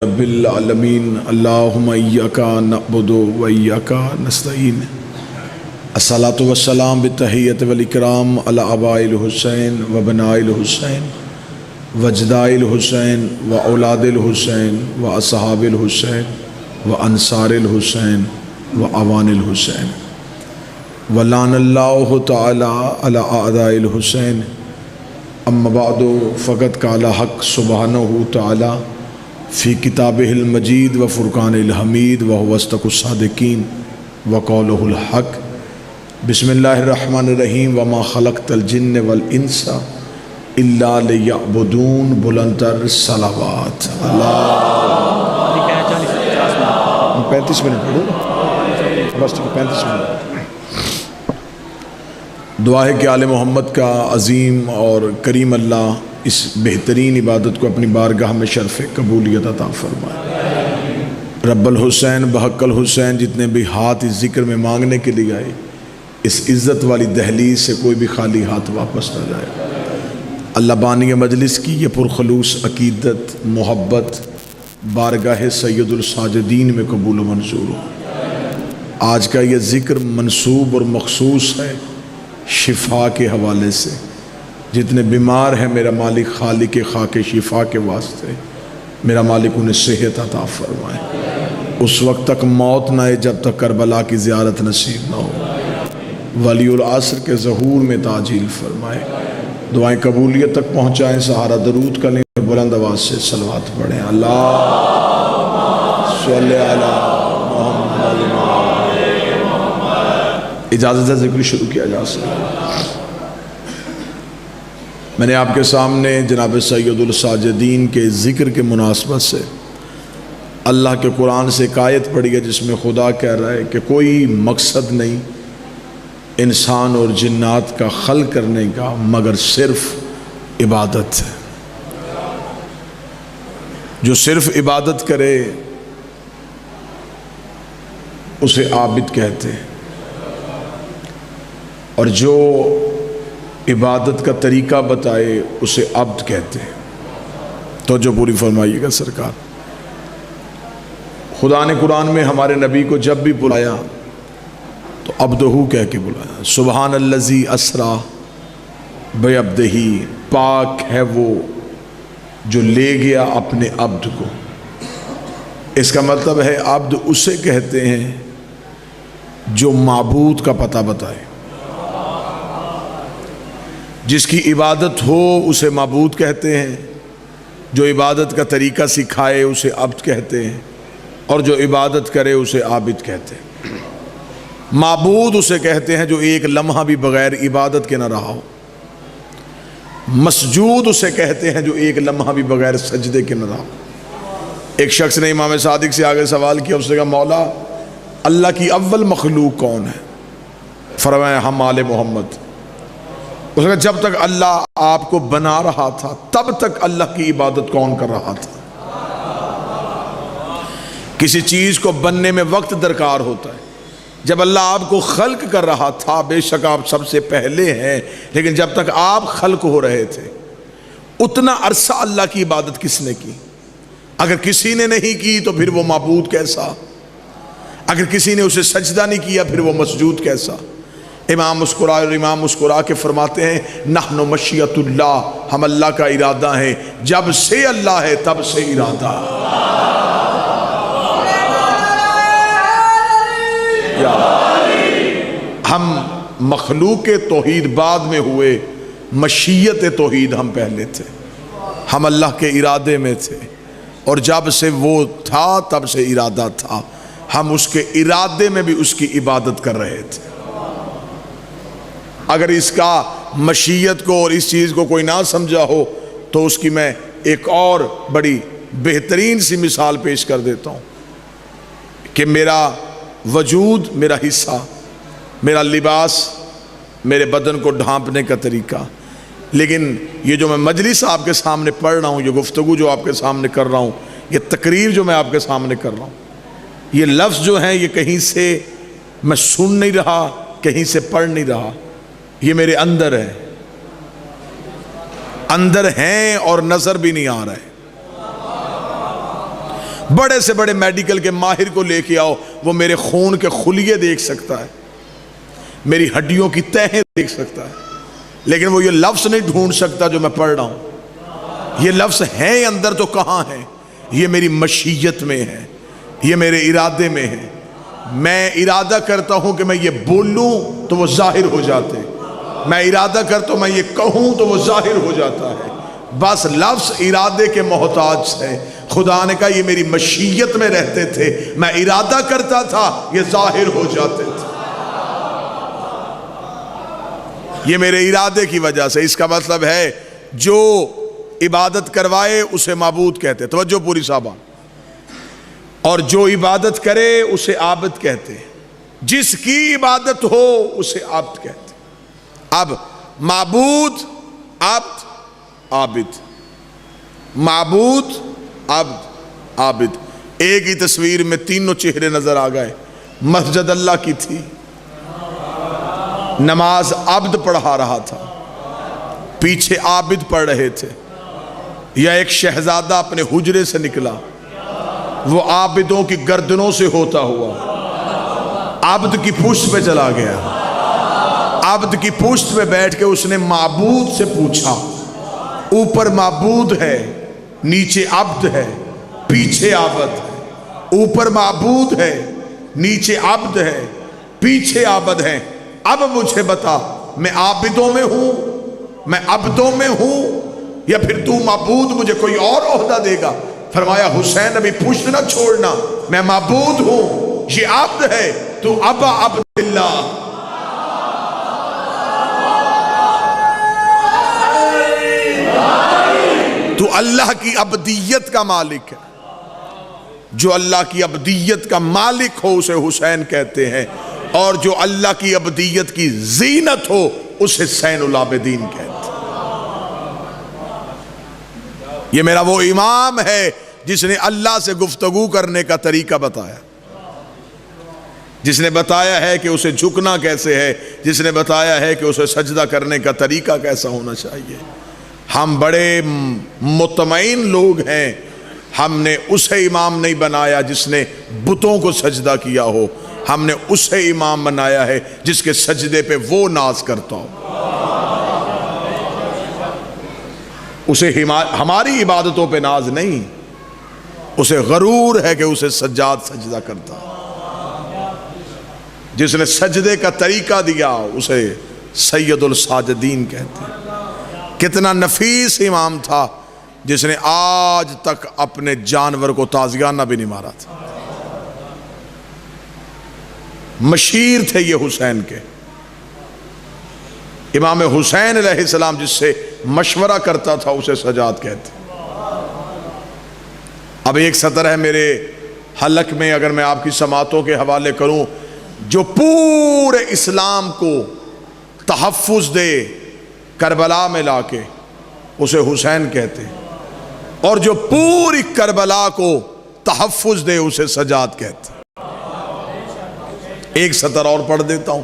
رب العالمین اللہم ایاک نعبد و ایاک نستعین الصلاۃ والسلام بالتحیۃ والاکرام علی آباء الحسین و بناء الحسین و اجداء الحسین و اولاد الحسین و اصحاب الحسین و انصار الحسین و اوان الحسین ولعن اللہ تعالی علی اعداء الحسین اما بعد فقد قال حق سبحانہ تعالی فی کتابہ المجید و فرقان الحمید وهو اصدق الصادقین وقولہ الحق بسم اللہ الرحمن الرحیم وما خلقت الجن والانس الا لیعبدون بلندتر صلوات اللہ 35 منٹ پڑھو بس 35 منٹ دعا ہے کہ آل محمد کا عظیم اور کریم اللہ اس بہترین عبادت کو اپنی بارگاہ میں شرف قبولیت عطا فرمائے۔ رب الحسین بحق الحسین جتنے بھی ہاتھ اس ذکر میں مانگنے کے لیے آئے اس عزت والی دہلیز سے کوئی بھی خالی ہاتھ واپس نہ جائے۔ اللہ بانی مجلس کی یہ پرخلوص عقیدت محبت بارگاہ سید الساجدین میں قبول و منظور ہو۔ آج کا یہ ذکر منسوب اور مخصوص ہے شفا کے حوالے سے۔ جتنے بیمار ہیں میرا مالک خالق خاک شفا کے واسطے میرا مالک انہیں صحت عطا فرمائے، اس وقت تک موت نہ آئے جب تک کربلا کی زیارت نصیب نہ ہو، ولی العصر کے ظہور میں تعجیل فرمائے، دعائیں قبولیت تک پہنچائیں، سہارا درود کریں، بلند آواز سے صلوات پڑھیں۔ اللہ صلی علی محمد۔ اجازت ہے ذکر شروع کیا جا سکتا۔ میں نے آپ کے سامنے جناب سید الساجدین کے ذکر کے مناسبت سے اللہ کے قرآن سے ایک آیت پڑھی ہے جس میں خدا کہہ رہا ہے کہ کوئی مقصد نہیں انسان اور جنات کا خلق کرنے کا مگر صرف عبادت ہے۔ جو صرف عبادت کرے اسے عابد کہتے ہیں، اور جو عبادت کا طریقہ بتائے اسے عبد کہتے ہیں۔ تو جو پوری فرمائیے گا سرکار۔ خدا نے قرآن میں ہمارے نبی کو جب بھی بلایا تو عبدہو کہہ کے بلایا۔ سبحان الذی اسریٰ بعبدہ، پاک ہے وہ جو لے گیا اپنے عبد کو۔ اس کا مطلب ہے عبد اسے کہتے ہیں جو معبود کا پتہ بتائے، جس کی عبادت ہو اسے معبود کہتے ہیں، جو عبادت کا طریقہ سکھائے اسے عبد کہتے ہیں، اور جو عبادت کرے اسے عابد کہتے ہیں۔ معبود اسے کہتے ہیں جو ایک لمحہ بھی بغیر عبادت کے نہ رہا ہو، مسجود اسے کہتے ہیں جو ایک لمحہ بھی بغیر سجدے کے نہ رہا ہو۔ ایک شخص نے امام صادق سے آگے سوال کیا، اس نے کہا مولا اللہ کی اول مخلوق کون ہے؟ فرمایا ہم آل محمد۔ اس نے کہا جب تک اللہ آپ کو بنا رہا تھا تب تک اللہ کی عبادت کون کر رہا تھا؟ کسی چیز کو بننے میں وقت درکار ہوتا ہے۔ جب اللہ آپ کو خلق کر رہا تھا بے شک آپ سب سے پہلے ہیں، لیکن جب تک آپ خلق ہو رہے تھے اتنا عرصہ اللہ کی عبادت کس نے کی؟ اگر کسی نے نہیں کی تو پھر وہ معبود کیسا؟ اگر کسی نے اسے سجدہ نہیں کیا پھر وہ مسجود کیسا؟ امام مسکرا کے فرماتے ہیں نحن مشیت اللہ، ہم اللہ کا ارادہ ہے، جب سے اللہ ہے تب سے ارادہ۔ ہم مخلوق توحید بعد میں ہوئے، مشیت توحید ہم پہلے تھے، ہم اللہ کے ارادے میں تھے، اور جب سے وہ تھا تب سے ارادہ تھا، ہم اس کے ارادے میں بھی اس کی عبادت کر رہے تھے۔ اگر اس کا مشیت کو اور اس چیز کو کوئی نہ سمجھا ہو تو اس کی میں ایک اور بڑی بہترین سی مثال پیش کر دیتا ہوں کہ میرا وجود، میرا حصہ، میرا لباس، میرے بدن کو ڈھانپنے کا طریقہ، لیکن یہ جو میں مجلس آپ کے سامنے پڑھ رہا ہوں، یہ گفتگو جو آپ کے سامنے کر رہا ہوں، یہ تقریر جو میں آپ کے سامنے کر رہا ہوں، یہ لفظ جو ہیں یہ کہیں سے میں سن نہیں رہا، کہیں سے پڑھ نہیں رہا، یہ میرے اندر ہے، اندر ہیں اور نظر بھی نہیں آ رہے۔ بڑے سے بڑے میڈیکل کے ماہر کو لے کے آؤ، وہ میرے خون کے خلیے دیکھ سکتا ہے، میری ہڈیوں کی تہیں دیکھ سکتا ہے، لیکن وہ یہ لفظ نہیں ڈھونڈ سکتا جو میں پڑھ رہا ہوں۔ یہ لفظ ہیں اندر تو کہاں ہیں؟ یہ میری مشیت میں ہے، یہ میرے ارادے میں ہے۔ میں ارادہ کرتا ہوں کہ میں یہ بولوں تو وہ ظاہر ہو جاتے، میں ارادہ کرتا ہوں میں یہ کہوں تو وہ ظاہر ہو جاتا ہے۔ بس لفظ ارادے کے محتاج ہے۔ خدا نے کہا یہ میری مشیت میں رہتے تھے، میں ارادہ کرتا تھا یہ ظاہر ہو جاتے تھے، یہ میرے ارادے کی وجہ سے۔ اس کا مطلب ہے جو عبادت کروائے اسے معبود کہتے، توجہ پوری صحابہ، اور جو عبادت کرے اسے عابد کہتے، جس کی عبادت ہو اسے عبد کہتے۔ اب معبود، عبد، عابد، معبود، عبد، عابد، ایک ہی تصویر میں تینوں چہرے نظر آ گئے۔ مسجد اللہ کی تھی، نماز عبد پڑھا رہا تھا، پیچھے عابد پڑھ رہے تھے، یا ایک شہزادہ اپنے حجرے سے نکلا، وہ عابدوں کی گردنوں سے ہوتا ہوا عبد کی پشت پہ چلا گیا، عبد کی پشت پہ بیٹھ کے اس نے معبود سے پوچھا، اوپر معبود ہے، نیچے عبد ہے، پیچھے عابد ہے، اوپر معبود ہے، نیچے عبد ہے، پیچھے عابد ہے، اب مجھے بتا میں عابدوں میں ہوں، میں عبدوں میں ہوں، یا پھر تو معبود مجھے کوئی اور عہدہ دے گا؟ فرمایا حسین ابھی پوچھ نہ چھوڑنا، میں معبود ہوں، یہ عبد ہے، تو ابا عبداللہ۔ تو اللہ کی عبدیت کا مالک ہے، جو اللہ کی عبدیت کا مالک ہو اسے حسین کہتے ہیں، اور جو اللہ کی عبدیت کی زینت ہو اسے زین العابدین کہتے ہیں۔ یہ میرا وہ امام ہے جس نے اللہ سے گفتگو کرنے کا طریقہ بتایا، جس نے بتایا ہے کہ اسے جھکنا کیسے ہے، جس نے بتایا ہے کہ اسے سجدہ کرنے کا طریقہ کیسا ہونا چاہیے۔ ہم بڑے مطمئن لوگ ہیں، ہم نے اسے امام نہیں بنایا جس نے بتوں کو سجدہ کیا ہو، ہم نے اسے امام بنایا ہے جس کے سجدے پہ وہ ناز کرتا ہو۔ اسے ہماری عبادتوں پہ ناز نہیں، اسے غرور ہے کہ اسے سجاد سجدہ کرتا ہے۔ جس نے سجدے کا طریقہ دیا اسے سید الساجدین کہتے ہیں۔ کتنا نفیس امام تھا جس نے آج تک اپنے جانور کو تازیانہ بھی نہیں مارا تھا۔ مشیر تھے یہ حسین کے، امام حسین علیہ السلام جس سے مشورہ کرتا تھا اسے سجاد کہتے۔ اب ایک سطر ہے میرے حلق میں، اگر میں آپ کی سماعتوں کے حوالے کروں، جو پورے اسلام کو تحفظ دے کربلا میں لا کے اسے حسین کہتے، اور جو پوری کربلا کو تحفظ دے اسے سجاد کہتے۔ ایک سطر اور پڑھ دیتا ہوں،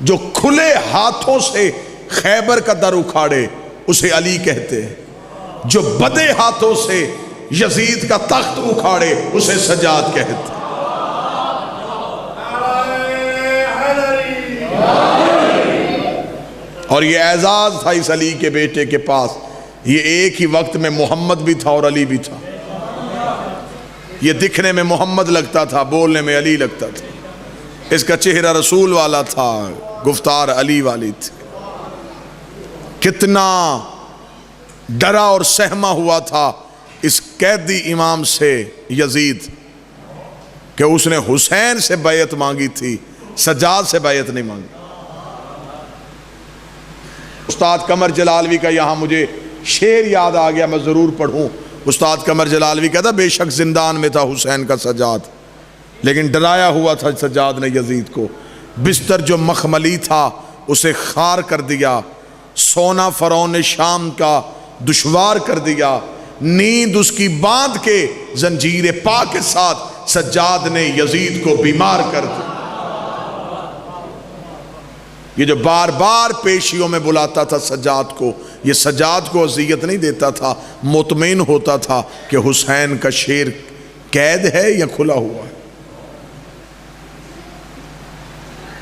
جو کھلے ہاتھوں سے خیبر کا در اکھاڑے اسے علی کہتے، جو بدے ہاتھوں سے یزید کا تخت اکھاڑے اسے سجاد کہتے۔ اور یہ اعزاز تھا اس علی کے بیٹے کے پاس، یہ ایک ہی وقت میں محمد بھی تھا اور علی بھی تھا۔ یہ دکھنے میں محمد لگتا تھا، بولنے میں علی لگتا تھا، اس کا چہرہ رسول والا تھا، گفتار علی والی تھی۔ کتنا ڈرا اور سہما ہوا تھا اس قیدی امام سے یزید کہ اس نے حسین سے بیعت مانگی تھی، سجاد سے بیعت نہیں مانگی۔ استاد قمر جلالوی کا یہاں مجھے شعر یاد آ گیا، میں ضرور پڑھوں۔ استاد قمر جلالوی کہتا بے شک زندان میں تھا حسین کا سجاد، لیکن ڈرایا ہوا تھا سجاد نے یزید کو، بستر جو مخملی تھا اسے خار کر دیا، سونا فرعون شام کا دشوار کر دیا، نیند اس کی باندھ کے زنجیر پا کے ساتھ سجاد نے یزید کو بیمار کر دیا۔ یہ جو بار بار پیشیوں میں بلاتا تھا سجاد کو، یہ سجاد کو اذیت نہیں دیتا تھا، مطمئن ہوتا تھا کہ حسین کا شیر قید ہے یا کھلا ہوا ہے؟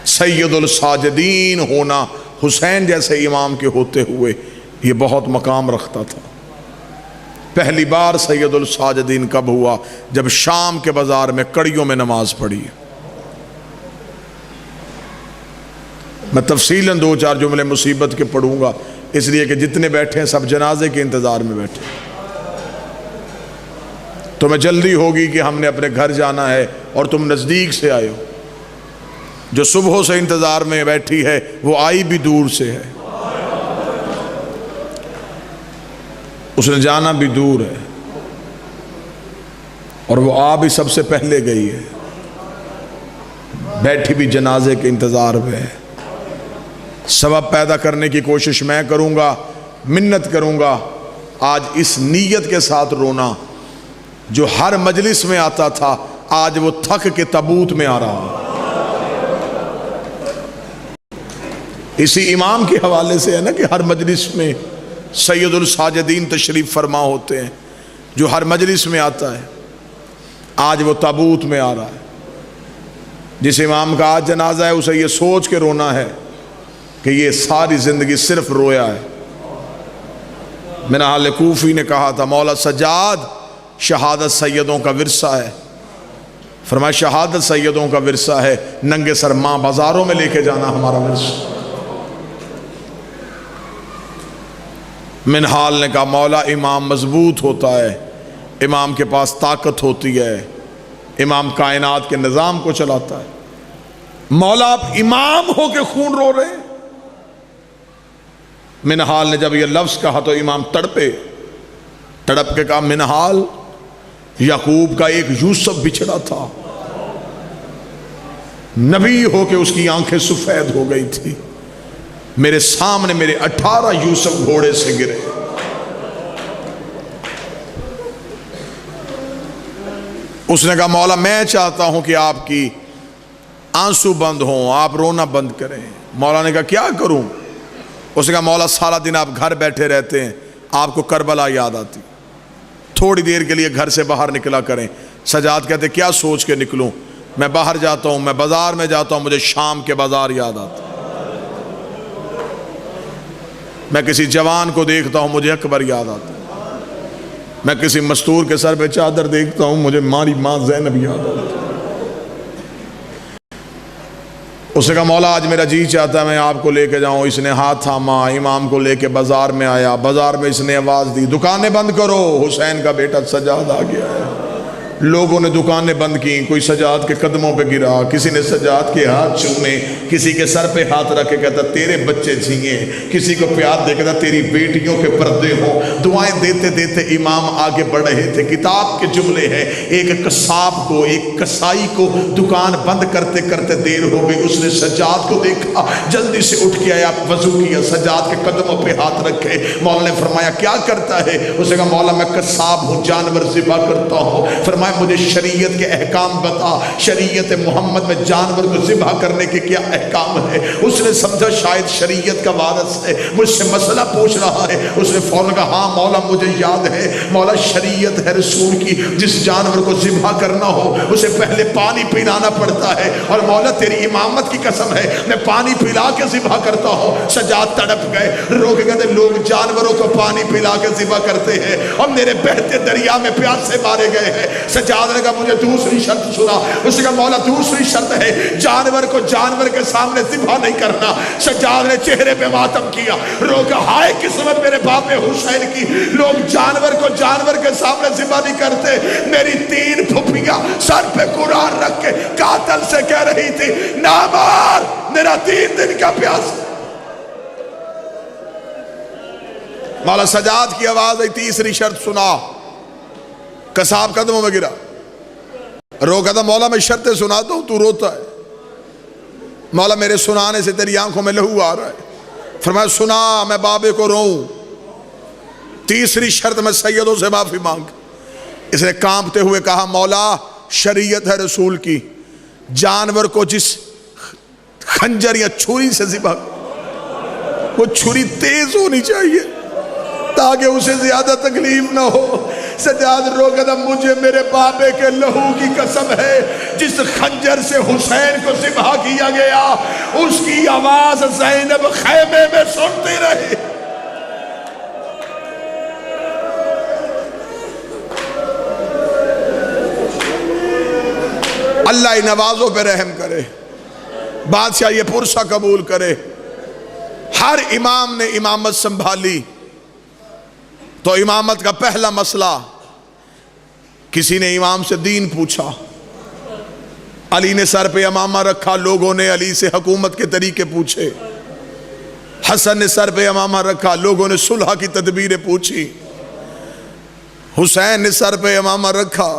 سید الساجدین ہونا حسین جیسے امام کے ہوتے ہوئے یہ بہت مقام رکھتا تھا۔ پہلی بار سید الساجدین کب ہوا؟ جب شام کے بازار میں کڑیوں میں نماز پڑھی۔ میں تفصیلاً 2-4 جملے مصیبت کے پڑھوں گا، اس لیے کہ جتنے بیٹھے ہیں سب جنازے کے انتظار میں بیٹھے، تو میں جلدی ہوگی کہ ہم نے اپنے گھر جانا ہے اور تم نزدیک سے آئے ہو۔ جو صبح سے انتظار میں بیٹھی ہے وہ آئی بھی دور سے ہے، اس نے جانا بھی دور ہے، اور وہ آ بھی سب سے پہلے گئی ہے، بیٹھی بھی جنازے کے انتظار میں ہے۔ سبب پیدا کرنے کی کوشش میں کروں گا، منت کروں گا آج اس نیت کے ساتھ رونا، جو ہر مجلس میں آتا تھا آج وہ تھک کے تابوت میں آ رہا ہے۔ اسی امام کے حوالے سے ہے نا کہ ہر مجلس میں سید الساجدین تشریف فرما ہوتے ہیں، جو ہر مجلس میں آتا ہے، آج وہ تابوت میں آ رہا ہے۔ جس امام کا آج جنازہ ہے اسے یہ سوچ کے رونا ہے کہ یہ ساری زندگی صرف رویا ہے۔ منہال کوفی نے کہا تھا مولا سجاد شہادت سیدوں کا ورثہ ہے، فرمایا شہادت سیدوں کا ورثہ ہے، ننگے سر ماں بازاروں میں لے کے جانا ہمارا ورثہ۔ منہال نے کہا مولا امام مضبوط ہوتا ہے، امام کے پاس طاقت ہوتی ہے، امام کائنات کے نظام کو چلاتا ہے۔ مولا آپ امام ہو کے خون رو رہے ہیں۔ منہال نے جب یہ لفظ کہا تو امام تڑپے، تڑپ کے کہا منہال یعقوب کا ایک یوسف بچھڑا تھا، نبی ہو کے اس کی آنکھیں سفید ہو گئی تھی، میرے سامنے میرے 18 یوسف گھوڑے سے گرے۔ اس نے کہا مولا میں چاہتا ہوں کہ آپ کی آنسو بند ہوں، آپ رونا بند کریں۔ مولا نے کہا کیا کروں؟ اس نے کہا مولا سارا دن آپ گھر بیٹھے رہتے ہیں، آپ کو کربلا یاد آتی، تھوڑی دیر کے لیے گھر سے باہر نکلا کریں۔ سجاد کہتے کیا سوچ کے نکلوں؟ میں باہر جاتا ہوں، میں بازار میں جاتا ہوں، مجھے شام کے بازار یاد آتا، میں کسی جوان کو دیکھتا ہوں مجھے اکبر یاد آتا، میں کسی مستور کے سر پہ چادر دیکھتا ہوں مجھے ہماری ماں زینب یاد آتی۔ اس نے کہا مولا آج میرا جی چاہتا ہے میں آپ کو لے کے جاؤں۔ اس نے ہاتھ تھاما، امام کو لے کے بازار میں آیا، بازار میں اس نے آواز دی دکانیں بند کرو، حسین کا بیٹا سجاد آ گیا ہے۔ لوگوں نے دکانیں بند کی، کوئی سجاد کے قدموں پہ گرا، کسی نے سجاد کے ہاتھ چومے، کسی کے سر پہ ہاتھ رکھ کے کہتا تیرے بچے جھینگیں، کسی کو پیار دے کہتا تیری بیٹیوں کے پردے ہوں۔ دعائیں دیتے دیتے امام آگے بڑھ رہے تھے۔ کتاب کے جملے ہیں ایک قصاب کو، ایک کسائی کو دکان بند کرتے کرتے دیر ہو گئی، اس نے سجاد کو دیکھا، جلدی سے اٹھ کے آیا، وضو کیا، سجاد کے قدموں پہ ہاتھ رکھے۔ مولا نے فرمایا کیا کرتا ہے؟ اس نے کہا مولا میں قصاب ہوں، جانور ذبح کرتا ہوں۔ فرمایا مجھے شریعت کے احکام بتا، شریعت محمد میں جانور کو ذبح کرنے کے کیا احکام ہے؟ اس نے سمجھا شاید شریعت کا وارث ہے، مجھ سے مسئلہ پوچھ رہا ہے۔ اس نے فوراً کہا ہاں مولا مجھے یاد ہے، مولا شریعت ہے رسول کی، جس جانور کو ذبح کرنا ہو اسے پہلے پانی پلانا پڑتا ہے، اور مولا تیری امامت کی قسم ہے میں پانی پلا کے ذبح کرتا ہوں۔ سجاد تڑپ گئے، رو کے کہتے لوگ جانوروں کو پانی پلا کے ذبح کرتے ہیں اور میرے بہتے دریا میں پیاس سے مارے گئے ہیں۔ سجاد نے کہا مجھے دوسری شرط سنا۔ اس نے کہا مولا دوسری شرط ہے جانور کو جانور کے سامنے ذبح نہیں کرنا۔ سجاد نے چہرے پہ ماتم کیا، رو کے ہائے قسمت میرے باپ حسین کی، لوگ جانور کو جانور کے سامنے ذبح نہیں کرتے۔ میری 3 پھپھیاں سر پہ قرآن رکھ کے قاتل سے کہہ رہی تھی نہ مار، میرا 3 دن کا پیاس۔ مولا سجاد کی آواز آئی تیسری شرط سنا، قصاب قدموں میں گرا، رو کہتا مولا میں شرطیں سناتا ہوں تو روتا ہے، مولا میرے سنانے سے تیری آنکھوں میں لہو آ رہا ہے۔ فرمایا سنا میں بابے کو روؤں، تیسری شرط میں سیدوں سے معافی مانگ۔ اس نے کانپتے ہوئے کہا مولا شریعت ہے رسول کی، جانور کو جس خنجر یا چھری سے ذبح، وہ چھری تیز ہونی چاہیے تاکہ اسے زیادہ تکلیف نہ ہو۔ سجاد رو کہتا مجھے میرے بابے کے لہو کی قسم ہے، جس خنجر سے حسین کو ذبح کیا گیا اس کی آواز زینب خیمے میں سنتی رہی۔ اللہ ان نوازوں پہ رحم کرے، بادشاہ یہ پرسہ قبول کرے۔ ہر امام نے امامت سنبھالی تو امامت کا پہلا مسئلہ، کسی نے امام سے دین پوچھا، علی نے سر پہ امامہ رکھا، لوگوں نے علی سے حکومت کے طریقے پوچھے۔ حسن نے سر پہ امامہ رکھا، لوگوں نے صلح کی تدبیریں پوچھی۔ حسین نے سر پہ امامہ رکھا،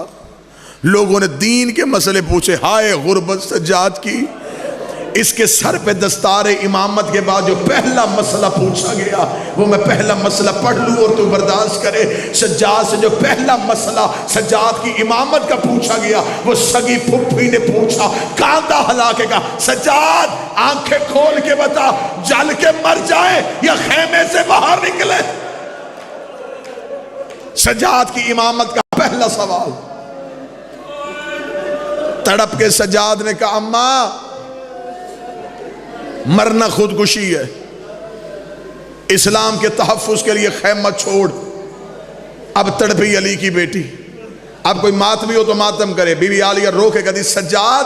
لوگوں نے دین کے مسئلے پوچھے۔ ہائے غربت سجاد کی، اس کے سر پہ دستار امامت کے بعد جو پہلا مسئلہ پوچھا گیا، وہ میں پہلا مسئلہ پڑھ لوں اور تو برداشت کرے۔ سجاد سے جو پہلا مسئلہ سجاد کی امامت کا پوچھا گیا، وہ سگی پھپھی نے پوچھا، کاندھا ہلا کے کہا سجاد آنکھیں کھول کے بتا، جل کے مر جائے یا خیمے سے باہر نکلے؟ سجاد کی امامت کا پہلا سوال۔ تڑپ کے سجاد نے کہا اماں مرنا خودکشی ہے، اسلام کے تحفظ کے لیے خیمہ چھوڑ۔ اب تڑپی علی کی بیٹی، اب کوئی ماتمی ہو تو ماتم کرے۔ بی بی عالیہ رو کے کہتی سجاد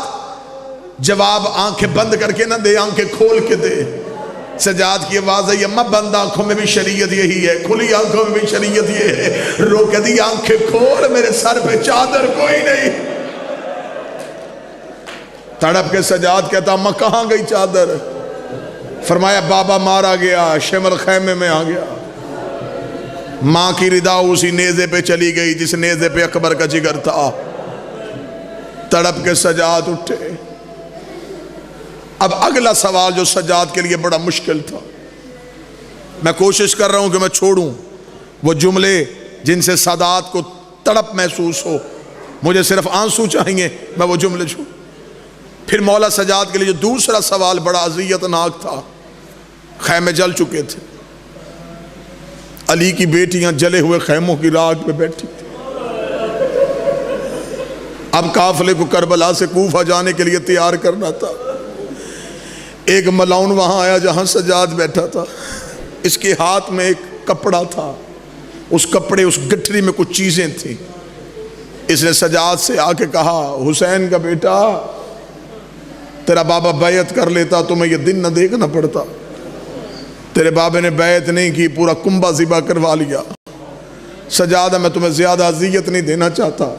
جواب آنکھیں بند کر کے نہ دے، آنکھیں کھول کے دے۔ سجاد کی آواز ہے اماں بند آنکھوں میں بھی شریعت یہی ہے، کھلی آنکھوں میں بھی شریعت یہ ہے۔ رو کے دی آنکھیں کھول، میرے سر پہ چادر کوئی نہیں۔ تڑپ کے سجاد کہتا اماں کہاں گئی چادر؟ فرمایا بابا مارا گیا، شمر خیمے میں آ گیا۔ ماں کی ردا اسی نیزے پہ چلی گئی جس نیزے پہ اکبر کا جگر تھا۔ تڑپ کے سجاد اٹھے۔ اب اگلا سوال جو سجاد کے لیے بڑا مشکل تھا، میں کوشش کر رہا ہوں کہ میں چھوڑوں وہ جملے جن سے سادات کو تڑپ محسوس ہو، مجھے صرف آنسو چاہیے، میں وہ جملے چھوڑوں۔ پھر مولا سجاد کے لیے جو دوسرا سوال بڑا اذیتناک تھا، خیمے جل چکے تھے، علی کی بیٹیاں جلے ہوئے خیموں کی راگ پہ بیٹھی تھی۔ اب قافلے کو کربلا سے کوفہ جانے کے لیے تیار کرنا تھا۔ ایک ملاؤن وہاں آیا جہاں سجاد بیٹھا تھا، اس کے ہاتھ میں ایک کپڑا تھا، اس کپڑے اس گٹھری میں کچھ چیزیں تھیں۔ اس نے سجاد سے آ کے کہا حسین کا بیٹا تیرا بابا بیعت کر لیتا تمہیں یہ دن نہ دیکھنا پڑتا، تیرے بابے نے بیعت نہیں کی، پورا کنبہ ذبح کروا لیا۔ سجاد میں تمہیں زیادہ اذیت نہیں دینا چاہتا۔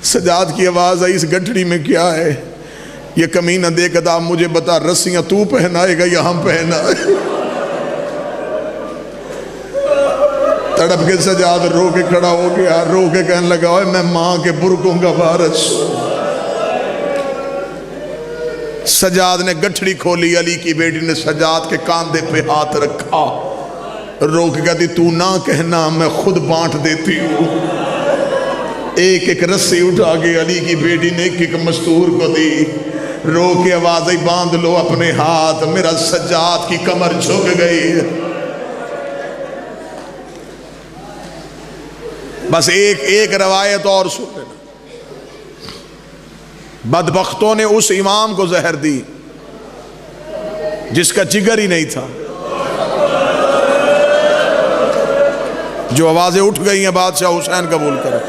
سجاد کی آواز آئی اس گٹھڑی میں کیا ہے؟ یہ کمینہ دیکھتا مجھے بتا رسیاں تو پہنائے گا یا ہم پہنائے؟ تڑپ کے سجاد رو کے کھڑا ہو گیا، رو کے کہنے لگا میں ماں کے برکوں کا وارث ہوں۔ سجاد نے گٹھڑی کھولی، علی کی بیٹی نے سجاد کے کاندھے پہ ہاتھ رکھا، رو کے کہتی تو نہ کہنا میں خود بانٹ دیتی ہوں۔ ایک ایک رسی اٹھا کے علی کی بیٹی نے ایک ایک مستور کو دی۔ رو کے آواز آئی باندھ لو اپنے ہاتھ، میرا سجاد کی کمر جھک گئی۔ بس ایک روایت اور سن لینا، بدبختوں نے اس امام کو زہر دی جس کا جگر ہی نہیں تھا۔ جو آوازیں اٹھ گئی ہیں بادشاہ حسین قبول کرے،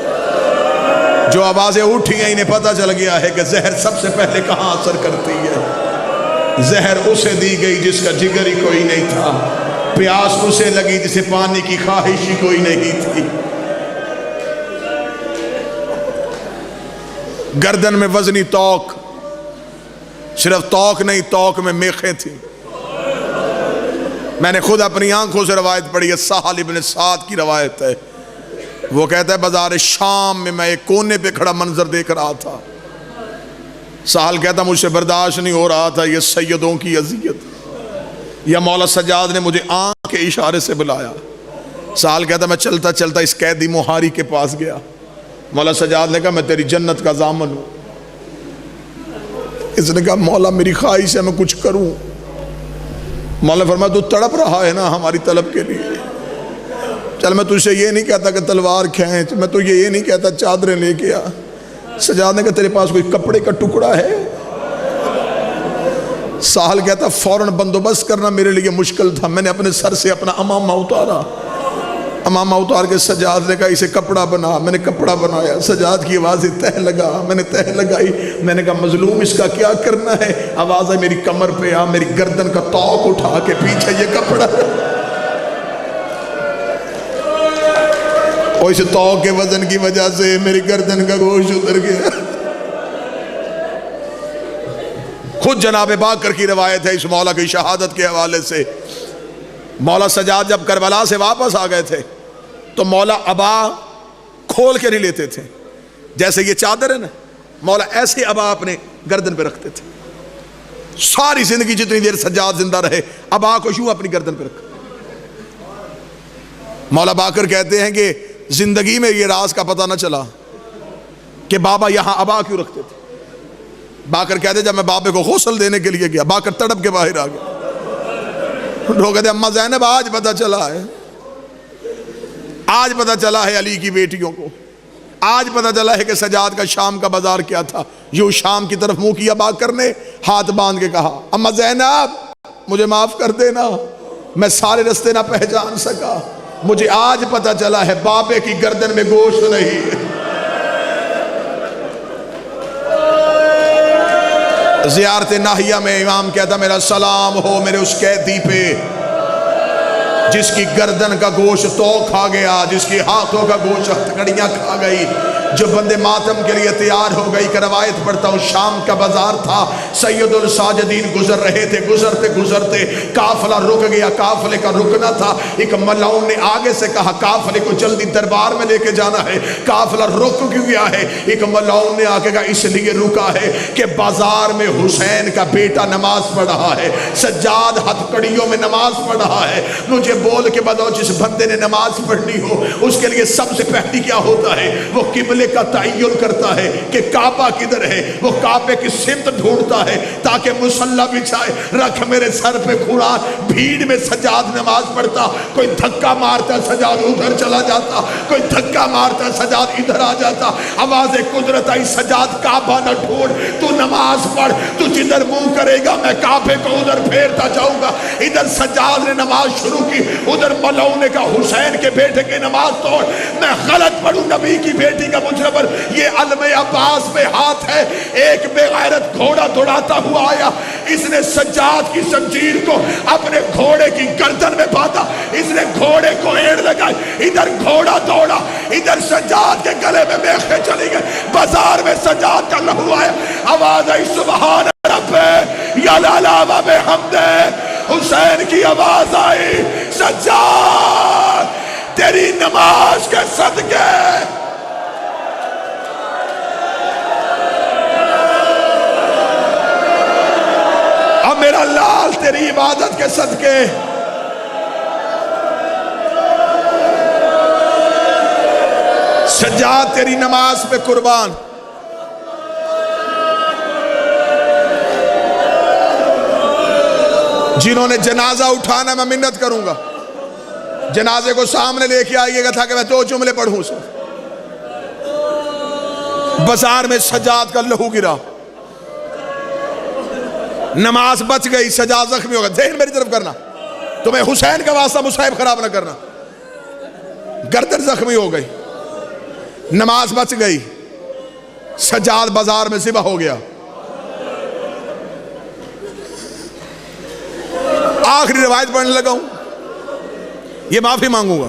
جو آوازیں اٹھی ہیں انہیں پتہ چل گیا ہے کہ زہر سب سے پہلے کہاں اثر کرتی ہے۔ زہر اسے دی گئی جس کا جگر ہی کوئی نہیں تھا، پیاس اسے لگی جسے پانی کی خواہش ہی کوئی نہیں تھی۔ گردن میں وزنی توق، صرف توق نہیں توق میں میخیں تھیں۔ میں نے خود اپنی آنکھوں سے روایت پڑھی ہے، سہل ابن سعد کی روایت ہے۔ وہ کہتا ہے بازار شام میں ایک کونے پہ کھڑا منظر دیکھ رہا تھا۔ سہل کہتا مجھ سے برداشت نہیں ہو رہا تھا یہ سیدوں کی اذیت، یا مولا سجاد نے مجھے آنکھ کے اشارے سے بلایا۔ سہل کہتا میں چلتا چلتا اس قیدی مہاری کے پاس گیا، مولا سجاد نے کہا میں تیری جنت کا ضامن ہوں۔ اس نے کہا مولا میری خواہش ہے میں کچھ کروں۔ مولا فرمایا تو تڑپ رہا ہے نا ہماری طلب کے لیے، چل میں تجھ سے یہ نہیں کہتا کہ تلوار کھینچ، میں تجھے یہ نہیں کہتا چادریں لے کے آ۔ سجاد نے کہا تیرے پاس کوئی کپڑے کا ٹکڑا ہے؟ ساحل کہتا فوراً بندوبست کرنا میرے لیے مشکل تھا، میں نے اپنے سر سے اپنا امامہ اتارا، امامہ اتار کے سجاد نے کہا اسے کپڑا بنا، میں نے کپڑا بنایا، سجاد کی آواز تہ لگا، میں نے تہ لگائی، میں نے کہا مظلوم اس کا کیا کرنا ہے؟ آواز ہے میری کمر پہ آ، میری گردن کا توق اٹھا کے پیچھے یہ کپڑا، اور اس توق کے وزن کی وجہ سے میری گردن کا گوشت اتر گیا۔ خود جناب باقر کی روایت ہے اس مولا کی شہادت کے حوالے سے، مولا سجاد جب کربلا سے واپس آ گئے تھے تو مولا ابا کھول کے نہیں لیتے تھے، جیسے یہ چادر ہے نا، مولا ایسے ابا اپنے گردن پہ رکھتے تھے، ساری زندگی جتنی دیر سجاد زندہ رہے ابا کو یوں اپنی گردن پہ رکھا۔ مولا باقر کہتے ہیں کہ زندگی میں یہ راز کا پتہ نہ چلا کہ بابا یہاں ابا کیوں رکھتے تھے۔ باقر کہتے ہیں جب میں بابے کو غسل دینے کے لیے گیا، باقر تڑپ کے باہر آ گیا، لوگ کہتے ہیں اماں زینب آج پتہ چلا ہے، آج پتہ چلا ہے علی کی بیٹیوں کو، آج پتہ چلا ہے کہ سجاد کا شام کا بازار کیا تھا۔ یوں شام کی طرف منہ کیا باقر نے، ہاتھ باندھ کے کہا اماں زینب مجھے معاف کر دینا، میں سارے رستے نہ پہچان سکا، مجھے آج پتہ چلا ہے بابے کی گردن میں گوشت نہیں ہے۔ زیارت ناہیہ میں امام کہتا میرا سلام ہو میرے اس قیدی پہ جس کی گردن کا گوشت تو کھا گیا، جس کی ہاتھوں کا گوشت ہتھکڑیاں کھا گئی، جو بندے ماتم کے لیے تیار ہو گئی۔ کہ روایت پڑھتا ہوں شام کا بازار تھا، سید الساجدین گزر رہے تھے، گزرتے گزرتے قافلہ رک گیا، قافلے کا رکنا تھا۔ ایک ملعون نے آگے سے کہا قافلے کو جلدی دربار میں لے کے جانا ہے، قافلہ رک کیوں گیا ہے؟ ایک ملعون نے آگے کہا اس لیے رکا ہے کہ بازار میں حسین کا بیٹا نماز پڑھ رہا ہے، سجاد ہتھکڑیوں میں نماز پڑھ رہا ہے، مجھے بول کے بتاؤ جس بندے نے نماز پڑھنی ہو اس کے لیے سب سے پہلی کیا ہوتا ہے؟ وہ قبلے کا تعین کرتا ہے کہ کعبہ کدھر ہے، وہ کعبے کی سمت ڈھونڈتا ہے تاکہ مصلی بچھائے، رکھ میرے سر پہ قرآن۔ بھیڑ میں سجاد نماز پڑھتا، کوئی دھکا مارتا سجاد ادھر چلا جاتا، کوئی دھکا مارتا سجاد ادھر آ جاتا۔ آواز قدرت آئی سجاد کعبہ نہ ڈھونڈ، تو نماز پڑھ، تو جدھر منہ کرے گا میں کعبے کو ادھر پھیرتا جاؤں گا۔ ادھر سجاد نے نماز شروع کی، ادھر ملعون نے کہا حسین کے بیٹے کی نماز توڑ، میں غلط پڑھوں نبی کی بیٹی کا مجرم۔ یہ علم عباس میں ہاتھ ہے، ایک بے غیرت گھوڑا دوڑاتا ہوا آیا، اس نے سجاد کی زنجیر کو اپنے گھوڑے کی گردن میں باندھا، اس نے گھوڑے کو ایڑ لگائی، ادھر گھوڑا دوڑا، ادھر سجاد کے گلے میں میخیں چلی گئے، بازار میں سجاد کا لہو آیا، آواز آئی سبحان رب یا العلا بحمد، حسین کی آواز آئی سجاد تیری نماز کے صدقے میرا لال تیری عبادت کے صدقے سجاد تیری نماز پہ قربان۔ جنہوں نے جنازہ اٹھانا میں منت کروں گا جنازے کو سامنے لے کے آئیے گا تھا کہ میں 2 جملے پڑھوں سے۔ بازار میں سجاد کا لہو گرا، نماز بچ گئی، سجاد زخمی ہوگا، ذہن میری طرف کرنا، تمہیں حسین کا واسطہ مصائب خراب نہ کرنا، گردن زخمی ہو گئی، نماز بچ گئی، سجاد بازار میں ذبح ہو گیا۔ آخری روایت پڑھنے لگا ہوں، یہ معافی مانگوں گا،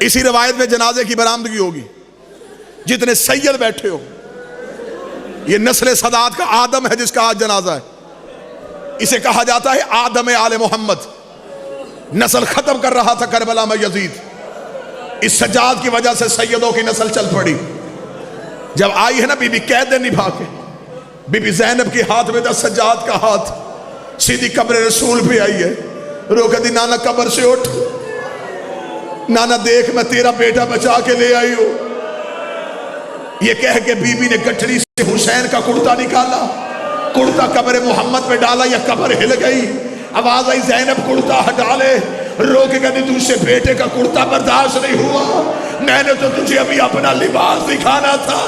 اسی روایت میں جنازے کی برآمدگی ہوگی۔ جتنے سید بیٹھے ہو، یہ نسل سادات کا آدم ہے جس کا آج جنازہ ہے، اسے کہا جاتا ہے آدم آل محمد۔ نسل ختم کر رہا تھا کربلا میں یزید، اس سجاد کی وجہ سے سیدوں کی نسل چل پڑی۔ جب آئی ہے نا بی بی قید نبھا کے، بی بی زینب کے ہاتھ میں تھا سجاد کا ہاتھ، سیدھی قبر رسول پہ آئی ہے، روکا دی نانا قبر سے اٹھ، نانا دیکھ میں تیرا بیٹا بچا کے لے آئی ہوں۔ یہ کہہ کے بی بی نے گٹھڑی سے حسین کا کرتا نکالا، کرتا قبر محمد پہ ڈالا، یا قبر ہل گئی، آواز آئی زینب کرتا ہٹا لے، رو کے کہتی تجھ سے بیٹے کا کرتا برداشت نہیں ہوا، میں نے تو تجھے ابھی اپنا لباس دکھانا تھا،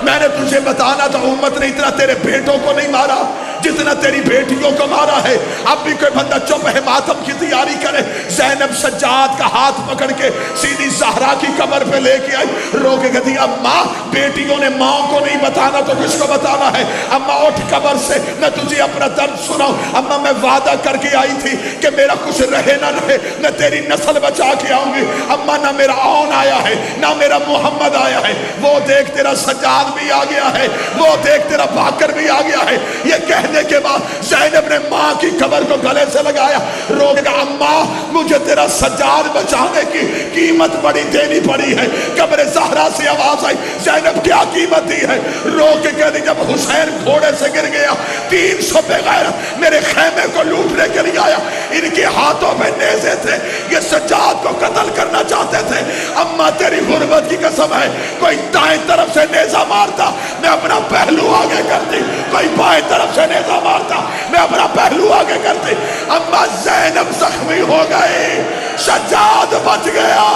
میں نے تجھے بتانا تھا امت نے اتنا تیرے بیٹوں کو نہیں مارا جتنا تیری بیٹیوں کو مارا ہے۔ اب بھی کوئی بندہ چپ ہے، ماتم کی تیاری کرے۔ زینب سجاد کا ہاتھ پکڑ کے سیدھی زہرا کی قبر پہ لے کے آئی، رو کے کہتی اماں بیٹیوں نے ماں کو نہیں بتانا تو کس کو بتانا ہے؟ اماں اٹھ قبر سے، میں تجھے اپنا درد سناؤں۔ اماں میں وعدہ کر کے آئی تھی کہ میرا کچھ رہے نہ رہے میں تیری نسل بچا کے آؤں گی۔ اماں نہ میرا آن آیا ہے نہ میرا محمد آیا ہے، وہ دیکھ تیرا سجاد بھی آ گیا ہے، وہ دیکھ تیرا باکر بھی آ گیا ہے۔ یہ کہنے کے بعد زینب نے ماں کی قبر کو گلے سے لگایا، رو کے کہا اماں مجھے تیرا سجاد بچانے کی قیمت بڑی دینی پڑی ہے۔ قبر زہرا سے آواز آئی، زینب کیا قیمت دی ہے؟ رو کے کہتی جب حسین گھوڑے سے گر گیا 300 بے غیرت میرے خیمے کو لوٹنے کے لیے آیا، ان کے ہاتھوں میں نیزے تھے، یہ سجاد کو قتل کرنا چاہتے تھے۔ اماں تیری غربت کی قسم ہے، کوئی دائیں طرف سے نیزہ مارتا میں اپنا پہلو آگے کرتی، کوئی بائیں طرف سے نیزہ مارتا میں اپنا پہلو آگے کرتی۔ اماں زینب زخمی ہو گئی، سجاد بچ گیا۔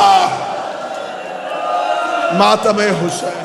ماتم حسین۔